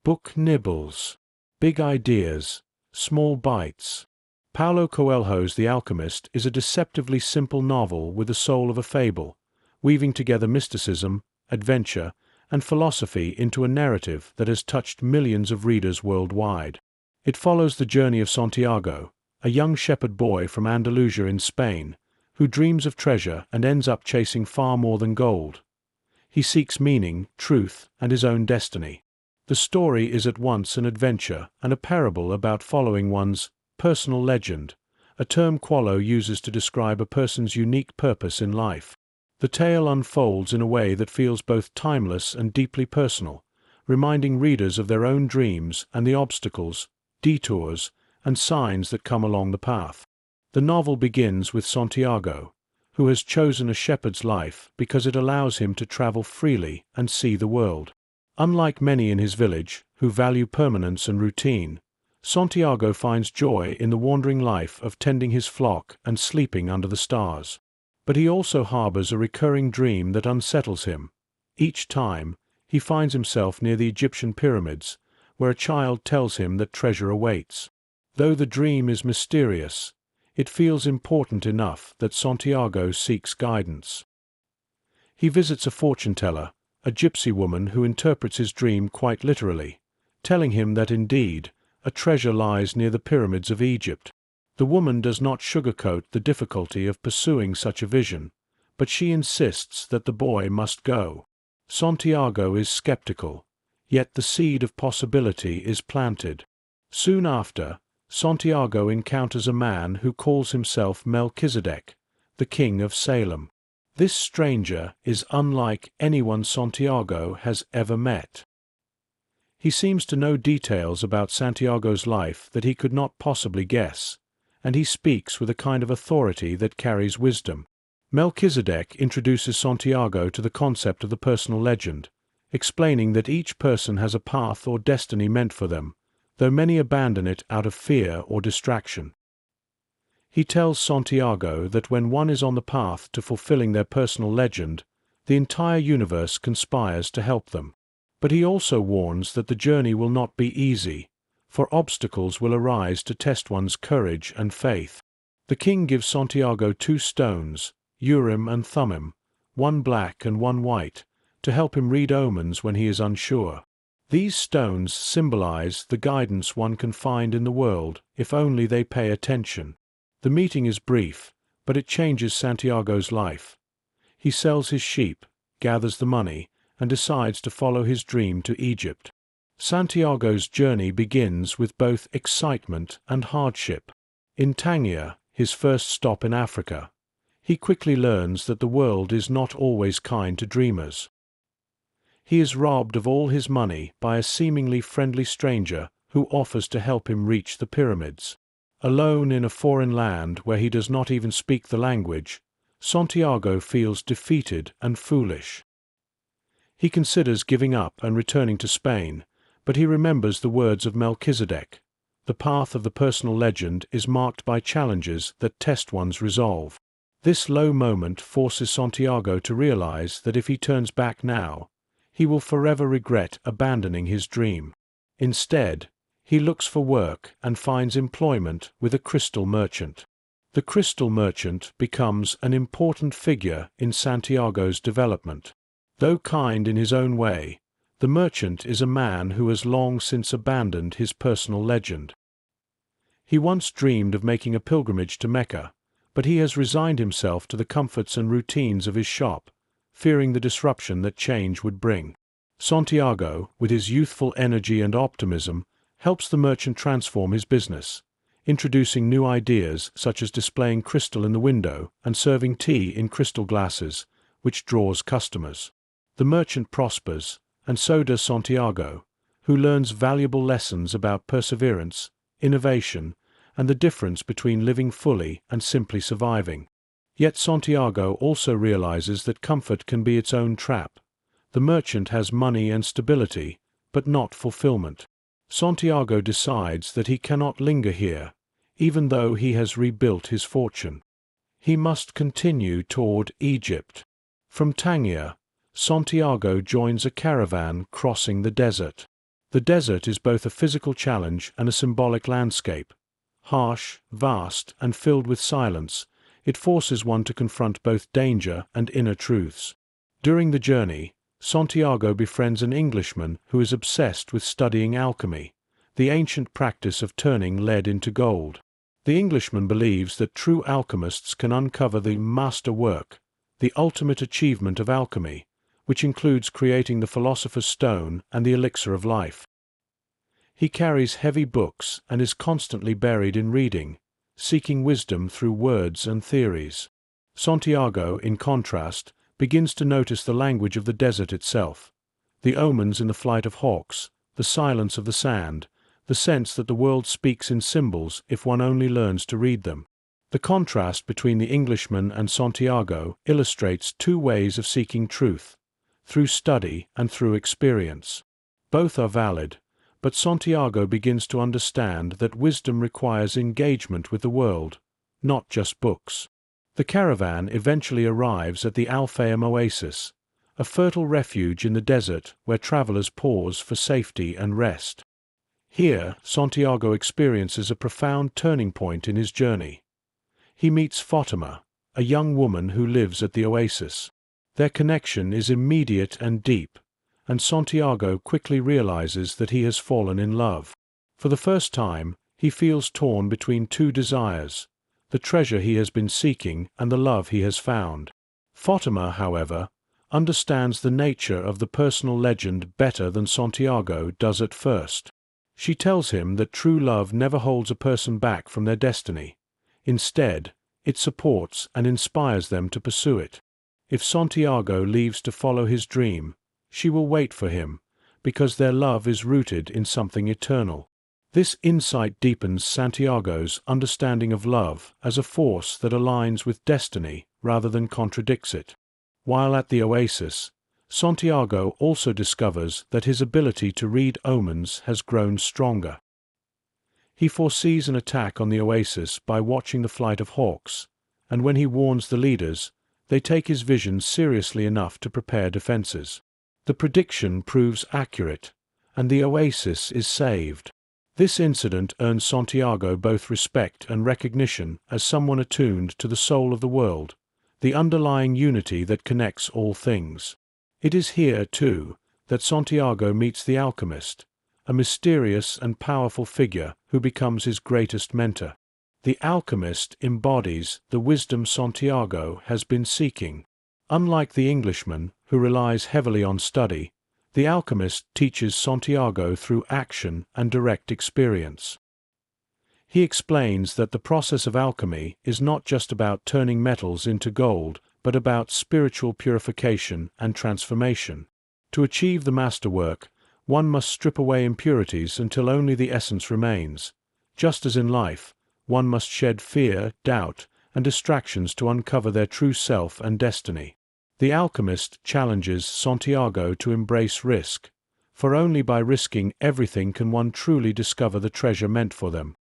Book nibbles. Big ideas. Small bites. Paulo Coelho's The Alchemist is a deceptively simple novel with the soul of a fable, weaving together mysticism, adventure, and philosophy into a narrative that has touched millions of readers worldwide. It follows the journey of Santiago, a young shepherd boy from Andalusia in Spain, who dreams of treasure and ends up chasing far more than gold. He seeks meaning, truth, and his own destiny. The story is at once an adventure and a parable about following one's personal legend, a term Coelho uses to describe a person's unique purpose in life. The tale unfolds in a way that feels both timeless and deeply personal, reminding readers of their own dreams and the obstacles, detours, and signs that come along the path. The novel begins with Santiago, who has chosen a shepherd's life because it allows him to travel freely and see the world. Unlike many in his village, who value permanence and routine, Santiago finds joy in the wandering life of tending his flock and sleeping under the stars. But he also harbors a recurring dream that unsettles him. Each time, he finds himself near the Egyptian pyramids, where a child tells him that treasure awaits. Though the dream is mysterious, it feels important enough that Santiago seeks guidance. He visits a fortune-teller, a gypsy woman who interprets his dream quite literally, telling him that indeed, a treasure lies near the pyramids of Egypt. The woman does not sugarcoat the difficulty of pursuing such a vision, but she insists that the boy must go. Santiago is skeptical, yet the seed of possibility is planted. Soon after, Santiago encounters a man who calls himself Melchizedek, the king of Salem. This stranger is unlike anyone Santiago has ever met. He seems to know details about Santiago's life that he could not possibly guess, and he speaks with a kind of authority that carries wisdom. Melchizedek introduces Santiago to the concept of the personal legend, explaining that each person has a path or destiny meant for them, though many abandon it out of fear or distraction. He tells Santiago that when one is on the path to fulfilling their personal legend, the entire universe conspires to help them. But he also warns that the journey will not be easy, for obstacles will arise to test one's courage and faith. The king gives Santiago 2 stones, Urim and Thummim, one black and one white, to help him read omens when he is unsure. These stones symbolize the guidance one can find in the world if only they pay attention. The meeting is brief, but it changes Santiago's life. He sells his sheep, gathers the money, and decides to follow his dream to Egypt. Santiago's journey begins with both excitement and hardship. In Tangier, his first stop in Africa, he quickly learns that the world is not always kind to dreamers. He is robbed of all his money by a seemingly friendly stranger who offers to help him reach the pyramids. Alone in a foreign land where he does not even speak the language, Santiago feels defeated and foolish. He considers giving up and returning to Spain, but he remembers the words of Melchizedek. The path of the personal legend is marked by challenges that test one's resolve. This low moment forces Santiago to realize that if he turns back now, he will forever regret abandoning his dream. Instead, he looks for work and finds employment with a crystal merchant. The crystal merchant becomes an important figure in Santiago's development. Though kind in his own way, the merchant is a man who has long since abandoned his personal legend. He once dreamed of making a pilgrimage to Mecca, but he has resigned himself to the comforts and routines of his shop, fearing the disruption that change would bring. Santiago, with his youthful energy and optimism, helps the merchant transform his business, introducing new ideas such as displaying crystal in the window and serving tea in crystal glasses, which draws customers. The merchant prospers, and so does Santiago, who learns valuable lessons about perseverance, innovation, and the difference between living fully and simply surviving. Yet Santiago also realizes that comfort can be its own trap. The merchant has money and stability, but not fulfillment. Santiago decides that he cannot linger here, even though he has rebuilt his fortune. He must continue toward Egypt. From Tangier, Santiago joins a caravan crossing the desert. The desert is both a physical challenge and a symbolic landscape. Harsh, vast, and filled with silence, it forces one to confront both danger and inner truths. During the journey, Santiago befriends an Englishman who is obsessed with studying alchemy, the ancient practice of turning lead into gold. The Englishman believes that true alchemists can uncover the master work, the ultimate achievement of alchemy, which includes creating the philosopher's stone and the elixir of life. He carries heavy books and is constantly buried in reading, seeking wisdom through words and theories. Santiago, in contrast, begins to notice the language of the desert itself, the omens in the flight of hawks, the silence of the sand, the sense that the world speaks in symbols if one only learns to read them. The contrast between the Englishman and Santiago illustrates two ways of seeking truth, through study and through experience. Both are valid, but Santiago begins to understand that wisdom requires engagement with the world, not just books. The caravan eventually arrives at the Al-Fayum oasis, a fertile refuge in the desert where travelers pause for safety and rest. Here, Santiago experiences a profound turning point in his journey. He meets Fatima, a young woman who lives at the oasis. Their connection is immediate and deep, and Santiago quickly realizes that he has fallen in love. For the first time, he feels torn between two desires, the treasure he has been seeking and the love he has found. Fatima, however, understands the nature of the personal legend better than Santiago does at first. She tells him that true love never holds a person back from their destiny. Instead, it supports and inspires them to pursue it. If Santiago leaves to follow his dream, she will wait for him, because their love is rooted in something eternal. This insight deepens Santiago's understanding of love as a force that aligns with destiny rather than contradicts it. While at the oasis, Santiago also discovers that his ability to read omens has grown stronger. He foresees an attack on the oasis by watching the flight of hawks, and when he warns the leaders, they take his vision seriously enough to prepare defenses. The prediction proves accurate, and the oasis is saved. This incident earns Santiago both respect and recognition as someone attuned to the soul of the world, the underlying unity that connects all things. It is here, too, that Santiago meets the alchemist, a mysterious and powerful figure who becomes his greatest mentor. The alchemist embodies the wisdom Santiago has been seeking. Unlike the Englishman, who relies heavily on study, the alchemist teaches Santiago through action and direct experience. He explains that the process of alchemy is not just about turning metals into gold, but about spiritual purification and transformation. To achieve the masterwork, one must strip away impurities until only the essence remains. Just as in life, one must shed fear, doubt, and distractions to uncover their true self and destiny. The alchemist challenges Santiago to embrace risk, for only by risking everything can one truly discover the treasure meant for them.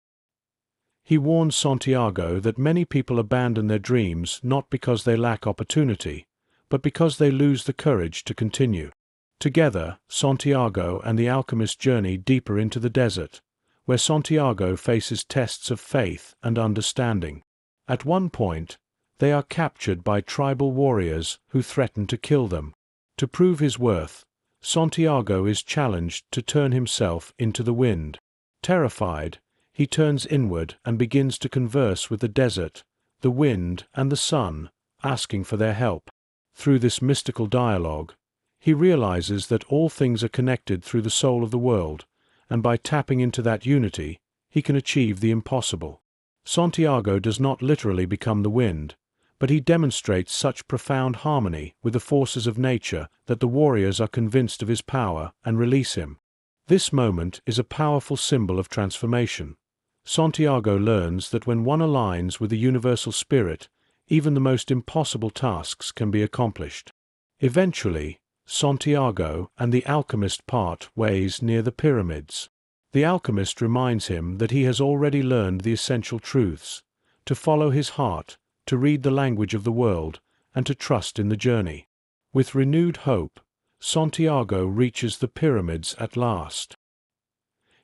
He warns Santiago that many people abandon their dreams not because they lack opportunity, but because they lose the courage to continue. Together, Santiago and the alchemist journey deeper into the desert, where Santiago faces tests of faith and understanding. At one point, they are captured by tribal warriors who threaten to kill them. To prove his worth, Santiago is challenged to turn himself into the wind. Terrified, he turns inward and begins to converse with the desert, the wind, and the sun, asking for their help. Through this mystical dialogue, he realizes that all things are connected through the soul of the world, and by tapping into that unity, he can achieve the impossible. Santiago does not literally become the wind, but he demonstrates such profound harmony with the forces of nature that the warriors are convinced of his power and release him. This moment is a powerful symbol of transformation. Santiago learns that when one aligns with the universal spirit, even the most impossible tasks can be accomplished. Eventually, Santiago and the alchemist part ways near the pyramids. The alchemist reminds him that he has already learned the essential truths, to follow his heart, to read the language of the world, and to trust in the journey. With renewed hope, Santiago reaches the pyramids at last.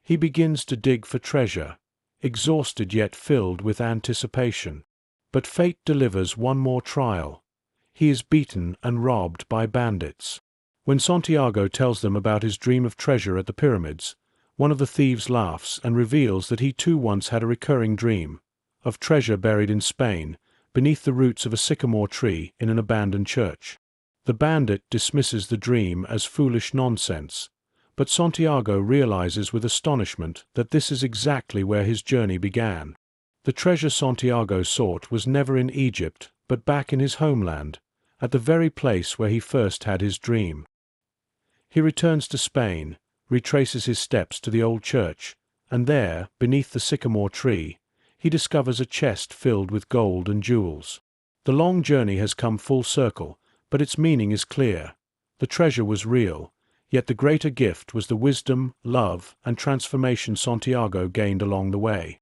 He begins to dig for treasure, exhausted yet filled with anticipation. But fate delivers one more trial. He is beaten and robbed by bandits. When Santiago tells them about his dream of treasure at the pyramids, one of the thieves laughs and reveals that he too once had a recurring dream of treasure buried in Spain, beneath the roots of a sycamore tree in an abandoned church. The bandit dismisses the dream as foolish nonsense, but Santiago realizes with astonishment that this is exactly where his journey began. The treasure Santiago sought was never in Egypt, but back in his homeland, at the very place where he first had his dream. He returns to Spain, retraces his steps to the old church, and there, beneath the sycamore tree, he discovers a chest filled with gold and jewels. The long journey has come full circle, but its meaning is clear. The treasure was real, yet the greater gift was the wisdom, love, and transformation Santiago gained along the way.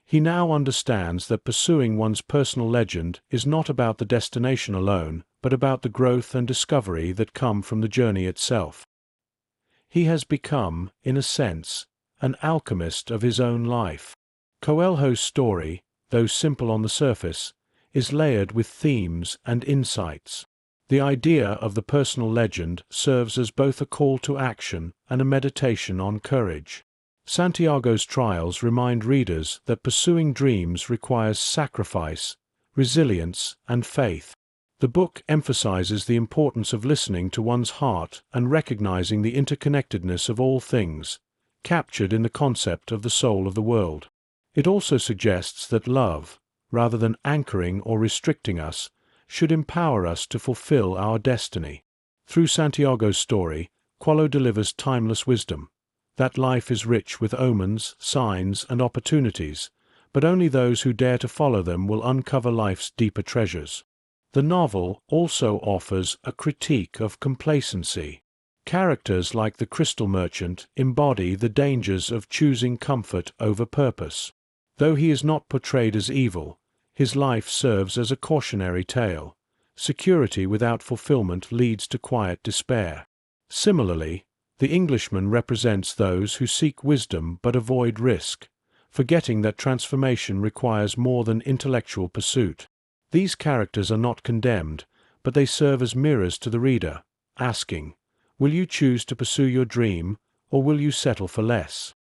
He now understands that pursuing one's personal legend is not about the destination alone, but about the growth and discovery that come from the journey itself. He has become, in a sense, an alchemist of his own life. Coelho's story, though simple on the surface, is layered with themes and insights. The idea of the personal legend serves as both a call to action and a meditation on courage. Santiago's trials remind readers that pursuing dreams requires sacrifice, resilience, and faith. The book emphasizes the importance of listening to one's heart and recognizing the interconnectedness of all things, captured in the concept of the soul of the world. It also suggests that love, rather than anchoring or restricting us, should empower us to fulfill our destiny. Through Santiago's story, Coelho delivers timeless wisdom, that life is rich with omens, signs, and opportunities, but only those who dare to follow them will uncover life's deeper treasures. The novel also offers a critique of complacency. Characters like the crystal merchant embody the dangers of choosing comfort over purpose. Though he is not portrayed as evil, his life serves as a cautionary tale. Security without fulfillment leads to quiet despair. Similarly, the Englishman represents those who seek wisdom but avoid risk, forgetting that transformation requires more than intellectual pursuit. These characters are not condemned, but they serve as mirrors to the reader, asking, will you choose to pursue your dream, or will you settle for less?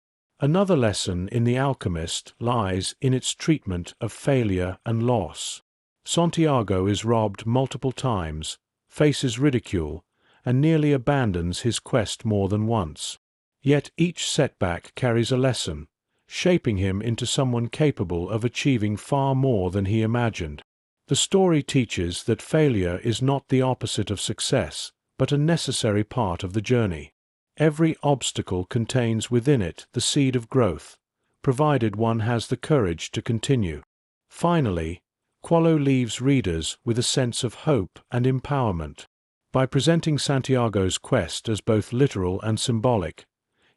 Another lesson in The Alchemist lies in its treatment of failure and loss. Santiago is robbed multiple times, faces ridicule, and nearly abandons his quest more than once. Yet each setback carries a lesson, shaping him into someone capable of achieving far more than he imagined. The story teaches that failure is not the opposite of success, but a necessary part of the journey. Every obstacle contains within it the seed of growth, provided one has the courage to continue. Finally, Coelho leaves readers with a sense of hope and empowerment. By presenting Santiago's quest as both literal and symbolic,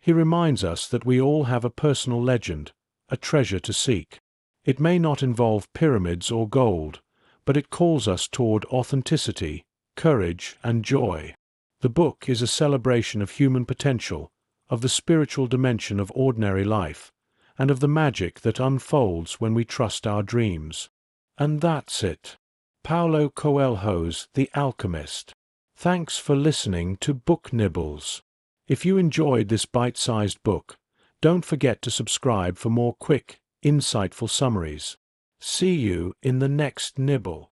he reminds us that we all have a personal legend, a treasure to seek. It may not involve pyramids or gold, but it calls us toward authenticity, courage, and joy. The book is a celebration of human potential, of the spiritual dimension of ordinary life, and of the magic that unfolds when we trust our dreams. And that's it. Paulo Coelho's The Alchemist. Thanks for listening to Book Nibbles. If you enjoyed this bite-sized book, don't forget to subscribe for more quick, insightful summaries. See you in the next nibble.